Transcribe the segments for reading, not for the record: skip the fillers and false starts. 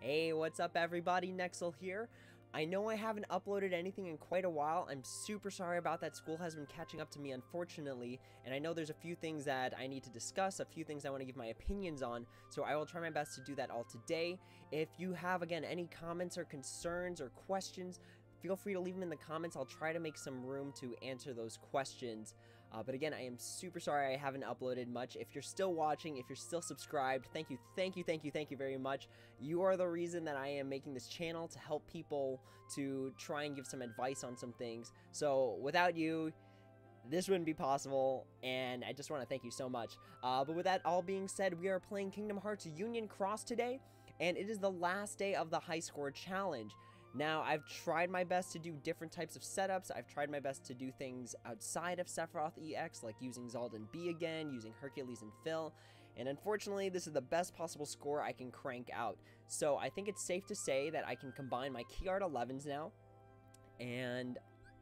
Hey, what's up everybody, Nexel here. I know I haven't uploaded anything in quite a while. I'm super sorry about that. School has been catching up to me, unfortunately, and I know there's a few things that I need to discuss, a few things I want to give my opinions on, so I will try my best to do that all today. If you have, again, any comments or concerns or questions, feel free to leave them in the comments. I'll try to make some room to answer those questions. But again, I am super sorry I haven't uploaded much. If you're still watching, if you're still subscribed, thank you very much. You are the reason that I am making this channel, to help people, to try and give some advice on some things. So without you, this wouldn't be possible, and I just want to thank you so much. But with that all being said, we are playing Kingdom Hearts Union Cross today, and it is the last day of the high score challenge. Now, I've tried my best to do different types of setups. I've tried my best to do things outside of Sephiroth EX, like using Zaldin B again, using Hercules and Phil, and unfortunately, this is the best possible score I can crank out. So I think it's safe to say that I can combine my Key Art 11s now, and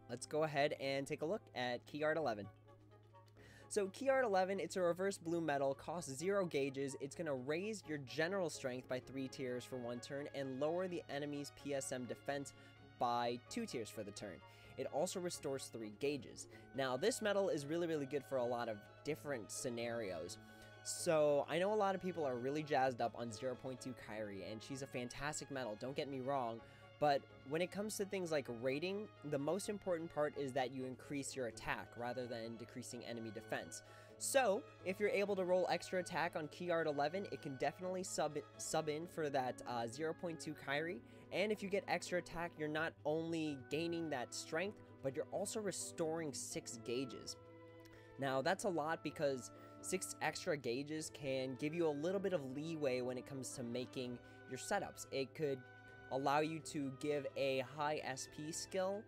let's go ahead and take a look at Key Art 11. So Key Art 11, it's a reverse blue metal, costs 0 gauges. It's going to raise your general strength by 3 tiers for 1 turn and lower the enemy's PSM defense by 2 tiers for the turn. It also restores 3 gauges. Now this metal is really good for a lot of different scenarios. So I know a lot of people are really jazzed up on 0.2 Kairi, and she's a fantastic metal, don't get me wrong. But when it comes to things like rating, the most important part is that you increase your attack rather than decreasing enemy defense. So, if you're able to roll extra attack on Key Art 11, it can definitely sub in for that 0.2 Kairi. And if you get extra attack, you're not only gaining that strength, but you're also restoring 6 gauges. Now, that's a lot because 6 extra gauges can give you a little bit of leeway when it comes to making your setups. It could allow you to give a high SP skill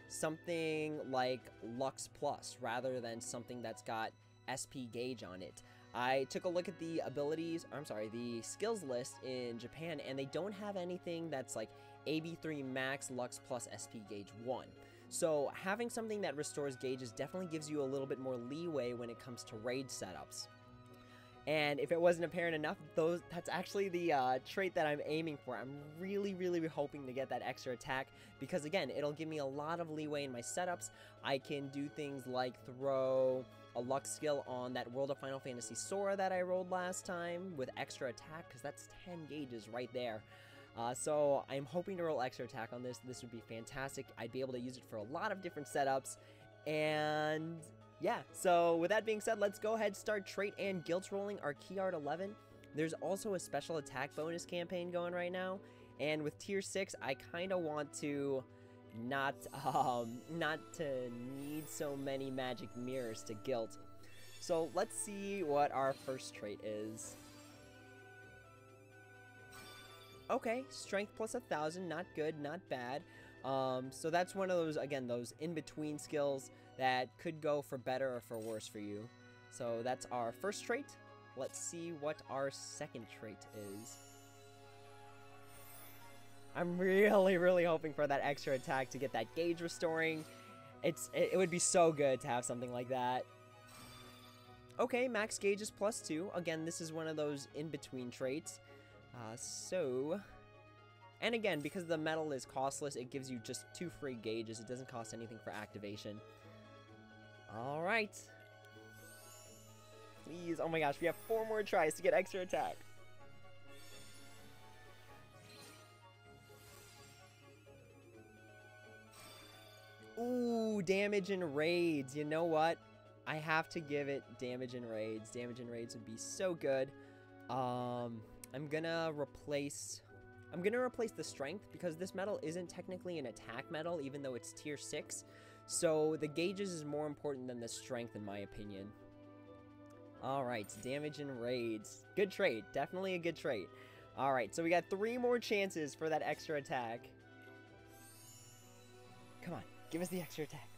something like Lux Plus rather than something that's got SP gauge on it. I took a look at the the skills list in Japan, and they don't have anything that's like AB3 Max Lux Plus SP gauge 1. So having something that restores gauges definitely gives you a little bit more leeway when it comes to raid setups. And if it wasn't apparent enough, that's actually the trait that I'm aiming for. I'm really hoping to get that extra attack because, again, it'll give me a lot of leeway in my setups. I can do things like throw a Lux skill on that World of Final Fantasy Sora that I rolled last time with extra attack, because that's 10 gauges right there. So I'm hoping to roll extra attack on this. This would be fantastic. I'd be able to use it for a lot of different setups, and yeah, so with that being said, let's go ahead, start trait and guilt rolling our Key Art 11. There's also a special attack bonus campaign going right now, and with tier 6, I kind of want to not to need so many magic mirrors to guilt. So let's see what our first trait is. Okay, strength plus 1,000, not good, not bad. So that's one of those, again, those in-between skills that could go for better or for worse for you. So that's our first trait. Let's see what our second trait is. I'm really hoping for that extra attack to get that gauge restoring. It would be so good to have something like that. Okay, max gauge is +2. Again, this is one of those in-between traits. And again, because the metal is costless, it gives you just 2 free gauges. It doesn't cost anything for activation. Alright. Please, oh my gosh, we have 4 more tries to get extra attack. Ooh, damage in raids. You know what? I have to give it damage in raids. Damage in raids would be so good. I'm gonna replace the strength because this metal isn't technically an attack metal, even though it's tier 6. So the gauges is more important than the strength, in my opinion. Alright, damage in raids. Good trait. Definitely a good trait. Alright, so we got 3 more chances for that extra attack. Come on, give us the extra attack.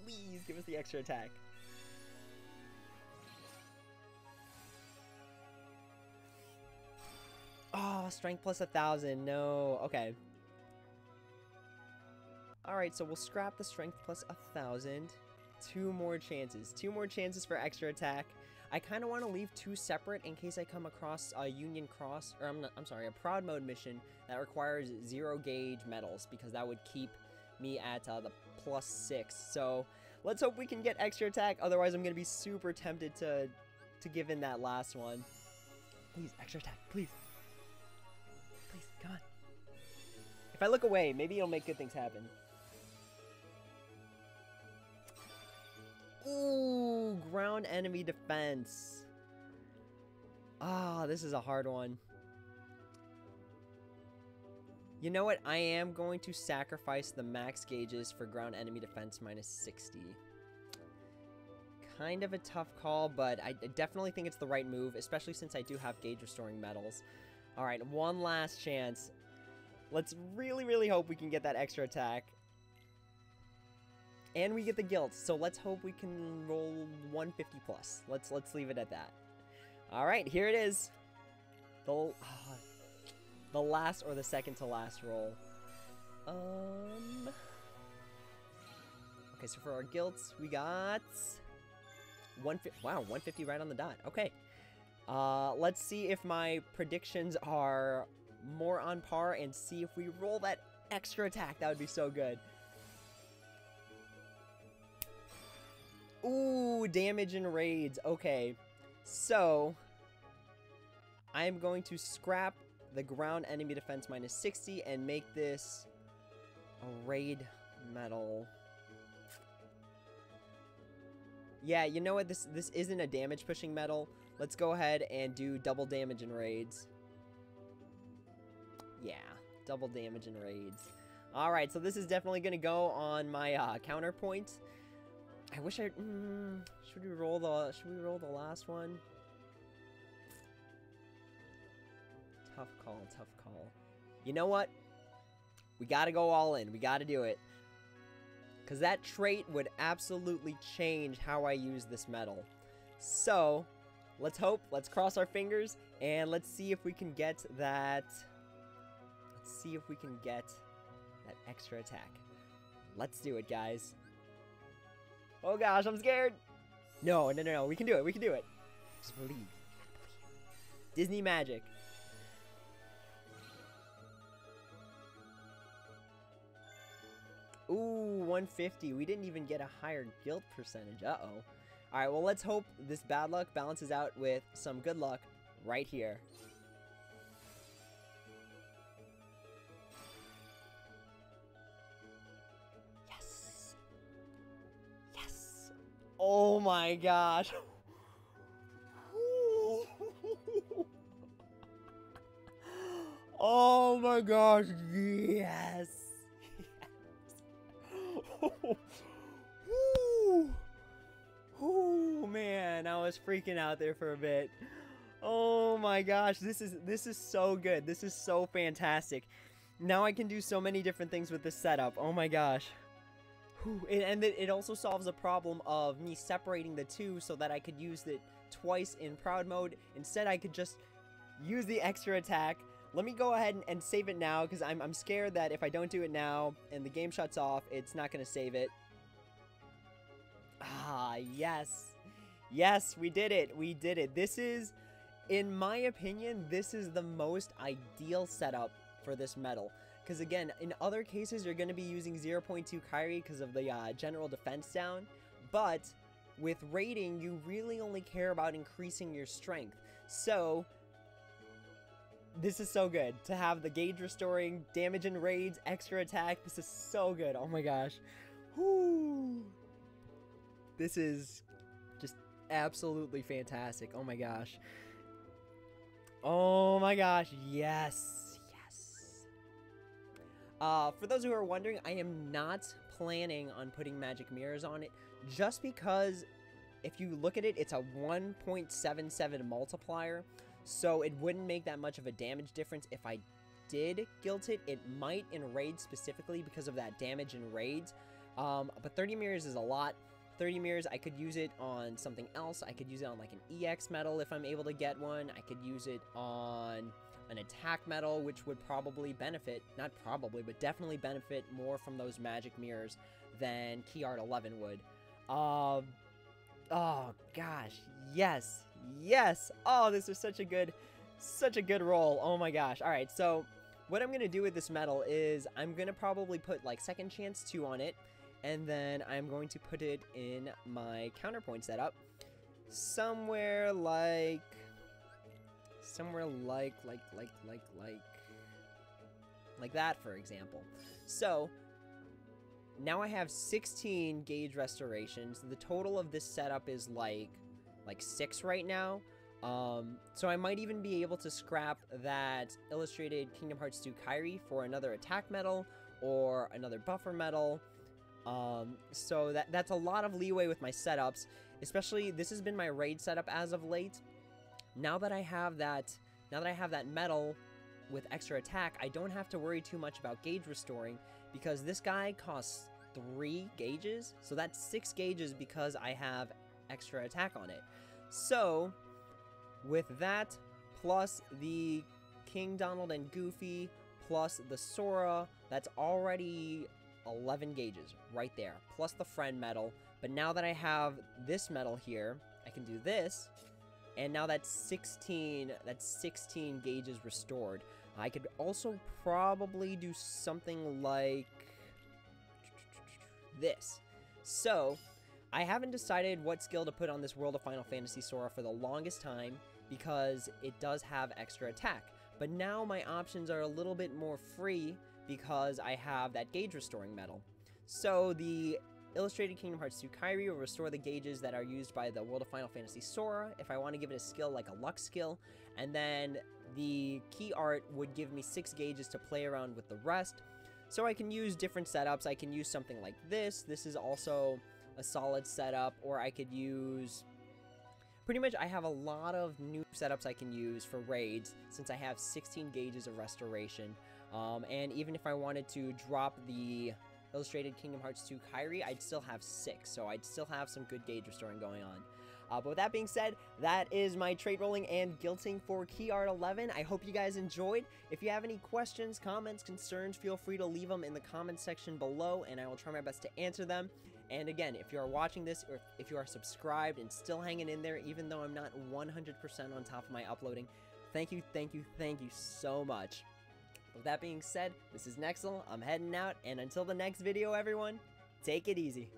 Please give us the extra attack. Oh, strength plus 1,000. No. Okay. Alright, so we'll scrap the strength plus 1,000. 2 more chances. 2 more chances for extra attack. I kind of want to leave 2 separate in case I come across a Union Cross, or I'm sorry, a Proud Mode mission that requires 0 gauge medals, because that would keep me at the +6. So let's hope we can get extra attack. Otherwise, I'm going to be super tempted to give in that last one. Please, extra attack, please. Please, come on. If I look away, maybe it'll make good things happen. Ooh, ground enemy defense. Ah, this is a hard one. You know what? I am going to sacrifice the max gauges for ground enemy defense -60. Kind of a tough call, but I definitely think it's the right move, especially since I do have gauge restoring medals. All right, one last chance. Let's really, really hope we can get that extra attack. And we get the guilt, so let's hope we can roll 150 plus. Let's leave it at that. All right, here it is. The last or the second to last roll. Okay, so for our guilts, we got 150. Wow, 150 right on the dot. Okay. Let's see if my predictions are more on par and see if we roll that extra attack. That would be so good. Ooh, damage and raids. Okay, so I'm going to scrap the ground enemy defense -60 and make this a raid medal. Yeah, you know what? This isn't a damage pushing medal. Let's go ahead and do double damage and raids. Yeah, double damage and raids. All right, so this is definitely going to go on my counterpoint. I wish I should we roll the last one? Tough call, tough call. You know what? We got to go all in. We got to do it. Cuz that trait would absolutely change how I use this medal. So, let's hope, let's cross our fingers, and let's see if we can get that. Let's see if we can get that extra attack. Let's do it, guys. Oh gosh, I'm scared. No, we can do it. We can do it. Just believe. Disney magic. Ooh, 150. We didn't even get a higher guilt percentage. Uh-oh. All right, well, let's hope this bad luck balances out with some good luck right here. Yes. Yes. Oh my gosh. Oh my gosh, yes. Oh man, I was freaking out there for a bit. Oh my gosh, this is so good. This is so fantastic. Now I can do so many different things with this setup. Oh my gosh. And it also solves a problem of me separating the two so that I could use it twice in Proud Mode. Instead, I could just use the extra attack. Let me go ahead and save it now, because I'm scared that if I don't do it now and the game shuts off, it's not going to save it. Ah, yes. Yes, we did it. We did it. This is, in my opinion, this is the most ideal setup for this medal. Because again, in other cases, you're going to be using 0.2 Kyrie because of the general defense down. But with raiding, you really only care about increasing your strength. So this is so good to have the gauge restoring, damage and raids, extra attack. This is so good. Oh my gosh. Whoo. This is just absolutely fantastic. Oh my gosh. Oh my gosh. Yes. Yes. For those who are wondering, I am not planning on putting magic mirrors on it, just because if you look at it, it's a 1.77 multiplier. So it wouldn't make that much of a damage difference if I did guilt it. It might in raids specifically because of that damage in raids. But 30 mirrors is a lot. 30 mirrors, I could use it on something else. I could use it on like an EX medal if I'm able to get one. I could use it on an attack medal, which would probably benefit, not probably, but definitely benefit more from those magic mirrors than Key Art 11 would. Oh, gosh. Yes. Yes. Oh, this was such a good roll. Oh my gosh. All right, so what I'm going to do with this medal is I'm going to probably put like second chance 2 on it, and then I'm going to put it in my counterpoint setup somewhere like that, for example. So now I have 16 gauge restorations. The total of this setup is like 6 right now. So I might even be able to scrap that Illustrated Kingdom Hearts 2 Kairi for another attack medal or another buffer medal. So that's a lot of leeway with my setups, especially this has been my raid setup as of late. Now that I have that medal with extra attack, I don't have to worry too much about gauge restoring because this guy costs 3 gauges, so that's 6 gauges because I have extra attack on it. So with that, plus the King Donald and Goofy, plus the Sora, that's already 11 gauges right there, plus the friend medal. But now that I have this medal here, I can do this, and now that's 16 gauges restored. I could also probably do something like this. So I haven't decided what skill to put on this World of Final Fantasy Sora for the longest time because it does have extra attack. But now my options are a little bit more free because I have that gauge restoring medal. So the Illustrated Kingdom Hearts 2 Kairi will restore the gauges that are used by the World of Final Fantasy Sora if I want to give it a skill like a luck skill, and then the key art would give me 6 gauges to play around with the rest. So I can use different setups. I can use something like this. This is also a solid setup, or I could use... Pretty much I have a lot of new setups I can use for raids since I have 16 gauges of restoration. And even if I wanted to drop the Illustrated Kingdom Hearts 2 Kairi, I'd still have 6, so I'd still have some good gauge restoring going on. But with that being said, that is my trait rolling and guilting for Key Art 11. I hope you guys enjoyed. If you have any questions, comments, concerns, feel free to leave them in the comments section below, and I will try my best to answer them. And again, if you are watching this, or if you are subscribed and still hanging in there, even though I'm not 100% on top of my uploading, thank you so much. With that being said, this is Nexel, I'm heading out, and until the next video, everyone, take it easy.